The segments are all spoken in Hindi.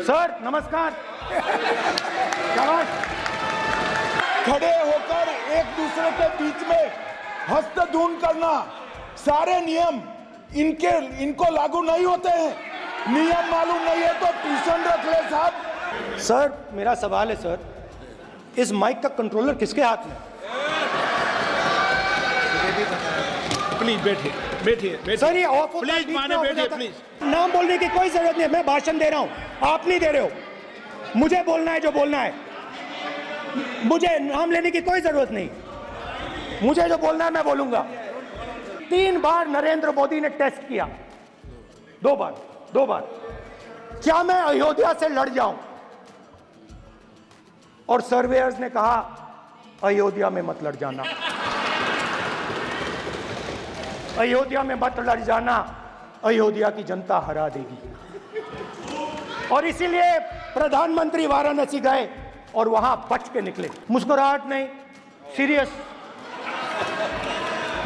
सर नमस्कार। खड़े होकर एक दूसरे के बीच में हस्तधून करना, सारे नियम इनको लागू नहीं होते हैं। नियम मालूम नहीं है तो ट्यूशन रख ले साहब। सर मेरा सवाल है सर, इस माइक का कंट्रोलर किसके हाथ में? प्लीज बैठिए सर ये ऑफ होता है, प्लीज माने बैठिए प्लीज। नाम बोलने की कोई जरूरत नहीं है, मैं भाषण दे रहा हूं, आप नहीं दे रहे हो। मुझे बोलना है जो बोलना है, मुझे नाम लेने की कोई जरूरत नहीं। मुझे जो बोलना है मैं बोलूंगा। 3 बार नरेंद्र मोदी ने टेस्ट किया, 2 बार। क्या मैं अयोध्या से लड़ जाऊं? और सर्वेयर्स ने कहा अयोध्या में मत लड़ जाना, अयोध्या में मत लड़ जाना, अयोध्या की जनता हरा देगी। और इसीलिए प्रधानमंत्री वाराणसी गए और वहां बच के निकले। मुस्कुराहट नहीं, सीरियस,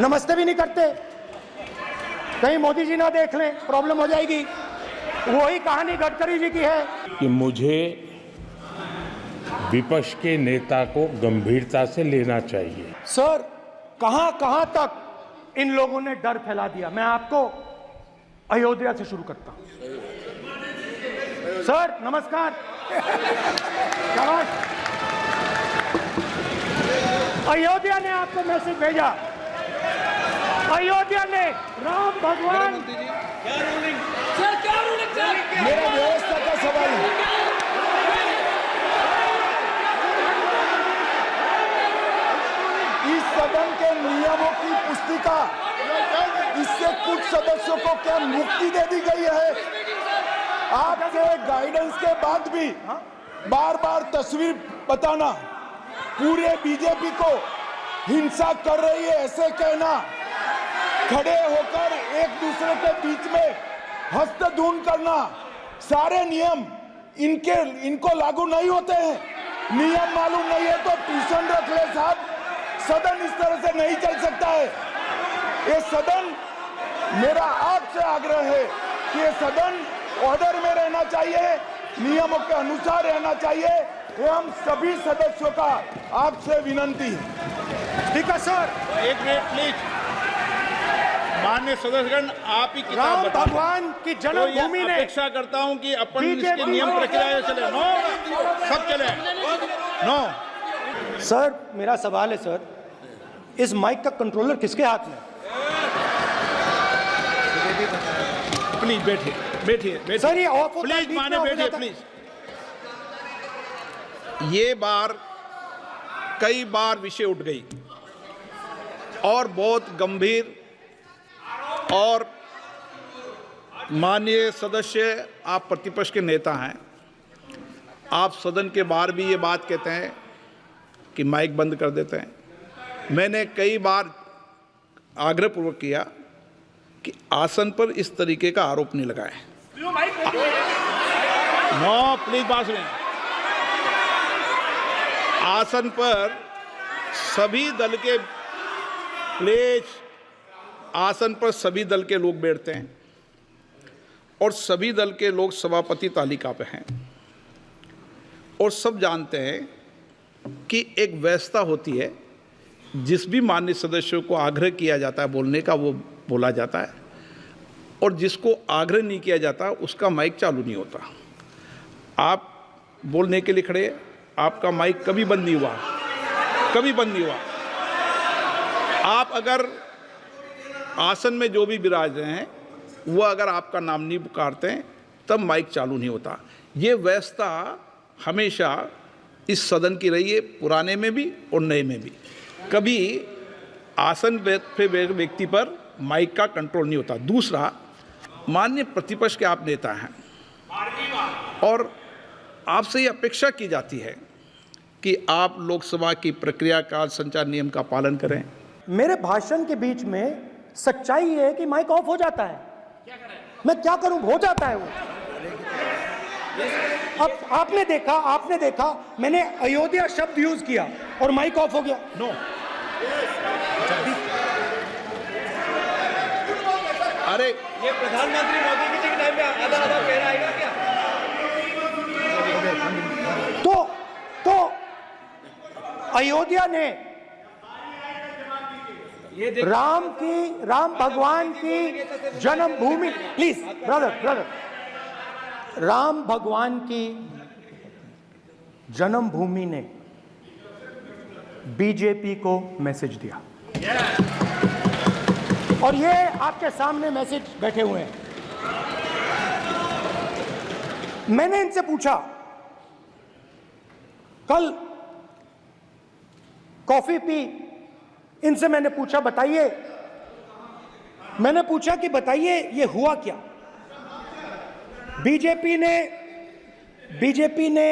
नमस्ते भी नहीं करते, कहीं मोदी जी ना देख लें प्रॉब्लम हो जाएगी। वही कहानी गडकरी जी की है कि मुझे विपक्ष के नेता को गंभीरता से लेना चाहिए। सर कहां तक इन लोगों ने डर फैला दिया। मैं आपको अयोध्या से शुरू करता हूं। सर नमस्कार। अयोध्या ने आपको मैसेज भेजा, अयोध्या ने राम भगवान। मेरा व्यवस्था का सवाल है। इस सदन के नियमों की पुस्तिका, इससे कुछ सदस्यों को क्या मुक्ति दे दी गई है? आपके गाइडेंस के बाद भी बार बार तस्वीर बताना, पूरे बीजेपी को हिंसा कर रही है ऐसे कहना, खड़े होकर एक दूसरे के बीच में हस्तधून करना, सारे नियम इनको लागू नहीं होते हैं। नियम मालूम नहीं है तो ट्यूशन रख ले साहब। सदन इस तरह से नहीं चल सकता है। ये सदन, मेरा आपसे आग्रह है कि ये सदन ऑर्डर में रहना चाहिए, नियमों के अनुसार रहना चाहिए। ये हम सभी सदस्यों का आपसे विनंती है। ठीक है सर। एक मिनट प्लीज। माननीय सदस्यगण, आप ही किताब राम बताओ। भगवान की तो जन्मभूमि ये ने अपेक्षा करता हूं कि अपन इसके नियम प्रक्रिया चले। नो, सब चले। नो सर मेरा सवाल है सर, इस माइक का कंट्रोलर किसके हाथ में? प्लीज बैठिए सर ये ऑफ होता है, प्लीज बीच माने में ऑफ हो बैठिए जाता है। प्लीज। ये बार कई बार विषय उठ गई और बहुत गंभीर, और माननीय सदस्य आप प्रतिपक्ष के नेता हैं, आप सदन के बाहर भी ये बात कहते हैं कि माइक बंद कर देते हैं। मैंने कई बार आग्रहपूर्वक किया कि आसन पर इस तरीके का आरोप नहीं लगाएं। नो प्लीज बात सुनिए। आसन पर सभी दल के प्लीज, आसन पर सभी दल के लोग बैठते हैं और सभी दल के लोग सभापति तालिका पे हैं और सब जानते हैं कि एक व्यवस्था होती है, जिस भी माननीय सदस्यों को आग्रह किया जाता है बोलने का वो बोला जाता है, और जिसको आग्रह नहीं किया जाता उसका माइक चालू नहीं होता। आप बोलने के लिए खड़े, आपका माइक कभी बंद नहीं हुआ, कभी बंद नहीं हुआ। आप अगर आसन में जो भी विराज रहे हैं वो अगर आपका नाम नहीं पुकारते हैं तब माइक चालू नहीं होता। ये व्यवस्था हमेशा इस सदन की रही है, पुराने में भी और नए में भी। कभी आसन पे व्यक्ति पर माइक का कंट्रोल नहीं होता। दूसरा, माननीय प्रतिपक्ष के आप नेता हैं और आपसे ये अपेक्षा की जाती है कि आप लोकसभा की प्रक्रिया का, संचार नियम का पालन करें। मेरे भाषण के बीच में सच्चाई है कि माइक ऑफ हो जाता है। मैं क्या करूं, हो जाता है वो। अब आपने देखा मैंने अयोध्या शब्द यूज किया और माइक ऑफ हो गया। नो, अरे ये प्रधानमंत्री मोदी जी के टाइम में आधा आधा पैरा आएगा क्या? अयोध्या ने राम भगवान की जन्मभूमि, प्लीज ब्रदर, राम भगवान की जन्मभूमि ने बीजेपी को मैसेज दिया, और ये आपके सामने मैसेज बैठे हुए हैं। मैंने इनसे पूछा, कल कॉफी पी, इनसे मैंने पूछा बताइए, मैंने पूछा कि बताइए ये हुआ क्या। बीजेपी ने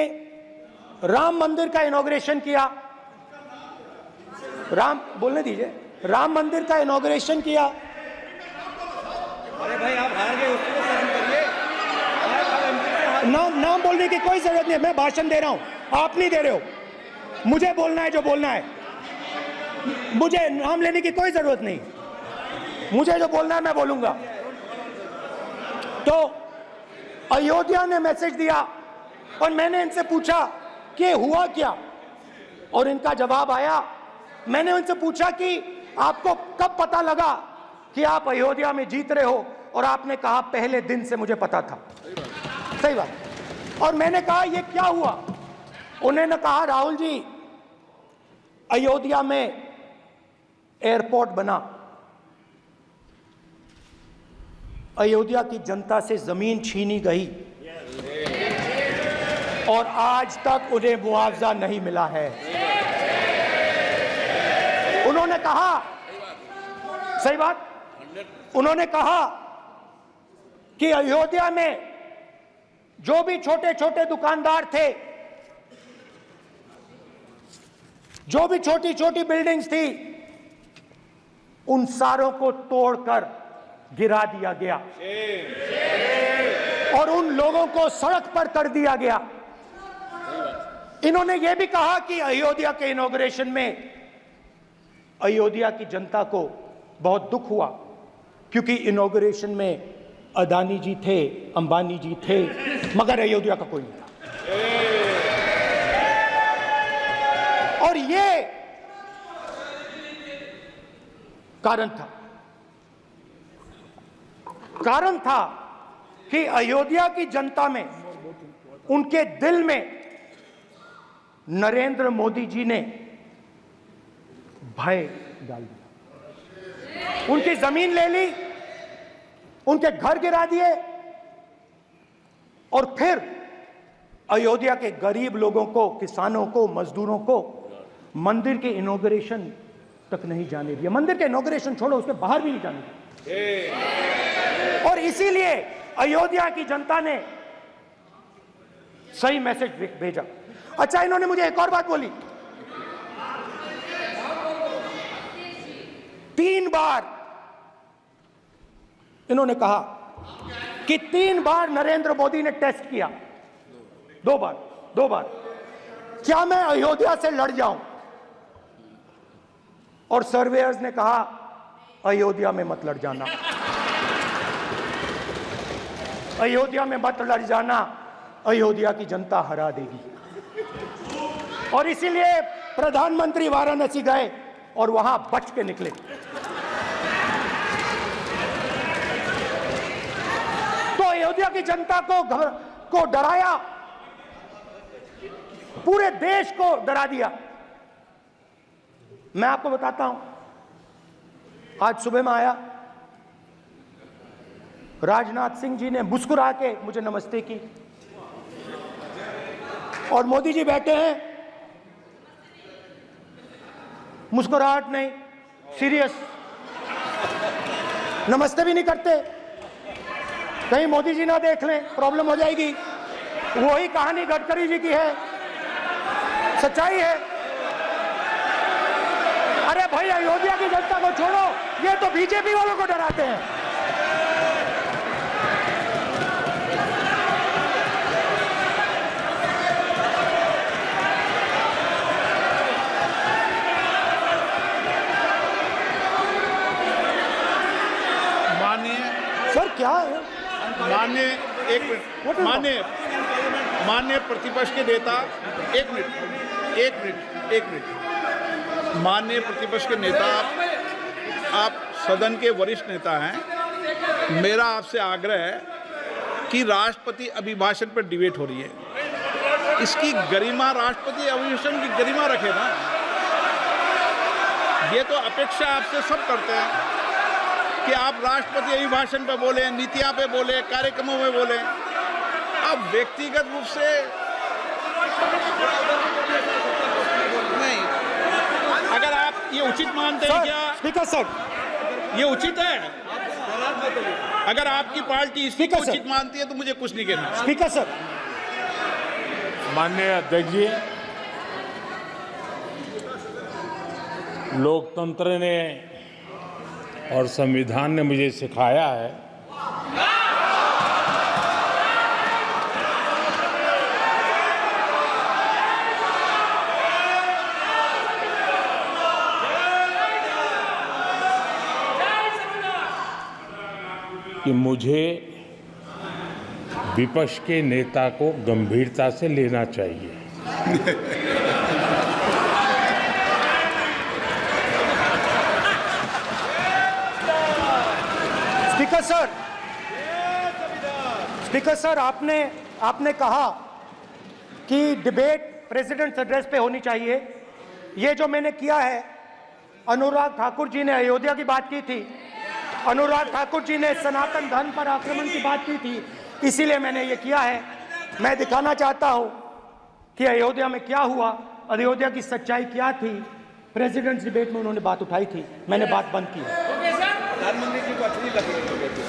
राम मंदिर का इनॉग्रेशन किया, बोलने दीजिए, राम मंदिर का इनॉग्रेशन किया। अरे भाई आप हार गए, उसको सहन करिए। नाम बोलने की कोई जरूरत नहीं है, मैं भाषण दे रहा हूं, आप नहीं दे रहे हो। मुझे बोलना है जो बोलना है, मुझे नाम लेने की कोई जरूरत नहीं, मुझे जो बोलना है मैं बोलूंगा। तो अयोध्या ने मैसेज दिया और मैंने इनसे पूछा कि हुआ क्या, और इनका जवाब आया। मैंने उनसे पूछा कि आपको कब पता लगा कि आप अयोध्या में जीत रहे हो, और आपने कहा पहले दिन से मुझे पता था। सही बात। और मैंने कहा ये क्या हुआ, उन्होंने कहा राहुल जी अयोध्या में एयरपोर्ट बना, अयोध्या की जनता से जमीन छीनी गई और आज तक उन्हें मुआवजा नहीं मिला है। उन्होंने कहा, सही बात, उन्होंने कहा कि अयोध्या में जो भी छोटे छोटे दुकानदार थे, जो भी छोटी छोटी बिल्डिंग्स थी, उन सारों को तोड़कर गिरा दिया गया और उन लोगों को सड़क पर कर दिया गया। इन्होंने यह भी कहा कि अयोध्या के इनॉग्रेशन में अयोध्या की जनता को बहुत दुख हुआ, क्योंकि इनॉग्रेशन में अदानी जी थे, अंबानी जी थे, मगर अयोध्या का कोई नहीं था। और ये कारण था कि अयोध्या की जनता में, उनके दिल में नरेंद्र मोदी जी ने भय डाल दिया। उनकी जमीन ले ली, उनके घर गिरा दिए, और फिर अयोध्या के गरीब लोगों को, किसानों को, मजदूरों को मंदिर के इनॉग्रेशन तक नहीं जाने दिया। मंदिर के इनॉग्रेशन छोड़ो, उसके बाहर भी नहीं जाने दिया। और इसीलिए अयोध्या की जनता ने सही मैसेज भेजा। अच्छा, इन्होंने मुझे एक और बात बोली, 3 बार इन्होंने कहा कि 3 बार नरेंद्र मोदी ने टेस्ट किया, 2 बार क्या मैं अयोध्या से लड़ जाऊं, और सर्वेयर्स ने कहा अयोध्या में मत लड़ जाना, अयोध्या में मत लड़ जाना, अयोध्या की जनता हरा देगी। और इसीलिए प्रधानमंत्री वाराणसी गए और वहां बच के निकले। तो अयोध्या की जनता को डराया, पूरे देश को डरा दिया। मैं आपको बताता हूं, आज सुबह में आया, राजनाथ सिंह जी ने मुस्कुरा के मुझे नमस्ते की, और मोदी जी बैठे हैं, मुस्कुराहट नहीं, सीरियस, नमस्ते भी नहीं करते, कहीं मोदी जी ना देख लें, प्रॉब्लम हो जाएगी। वही कहानी गडकरी जी की है, सच्चाई है। अरे भाई, अयोध्या की जनता को छोड़ो, ये तो बीजेपी वालों को डराते हैं। सर क्या है? माननीय प्रतिपक्ष के नेता, एक मिनट। माननीय प्रतिपक्ष के नेता, आप सदन के वरिष्ठ नेता हैं। मेरा आपसे आग्रह है कि राष्ट्रपति अभिभाषण पर डिबेट हो रही है, इसकी गरिमा, राष्ट्रपति अभिभाषण की गरिमा रखे ना। ये तो अपेक्षा आपसे सब करते हैं कि आप राष्ट्रपति अभिभाषण पे बोले, नीतियां पे बोले, कार्यक्रमों में बोले। आप व्यक्तिगत रूप से नहीं, अगर आप ये उचित मानते हैं क्या? स्पीकर सर, ये उचित है? अगर आपकी पार्टी इसको स्पीकर सर। उचित मानती है तो मुझे कुछ नहीं कहना। स्पीकर सर, माननीय अध्यक्ष जी, लोकतंत्र ने और संविधान ने मुझे सिखाया है कि मुझे विपक्ष के नेता को गंभीरता से लेना चाहिए। स्पीकर सर, आपने कहा कि डिबेट प्रेसिडेंट्स एड्रेस पे होनी चाहिए। ये जो मैंने किया है, अनुराग ठाकुर जी ने अयोध्या की बात की थी, अनुराग ठाकुर जी ने सनातन धर्म पर आक्रमण की बात की थी, इसीलिए मैंने ये किया है। मैं दिखाना चाहता हूं कि अयोध्या में क्या हुआ, अयोध्या की सच्चाई क्या थी। प्रेसिडेंट्स डिबेट में उन्होंने बात उठाई थी, मैंने बात बंद की है। प्रधानमंत्री जी को अच्छी नहीं लगी।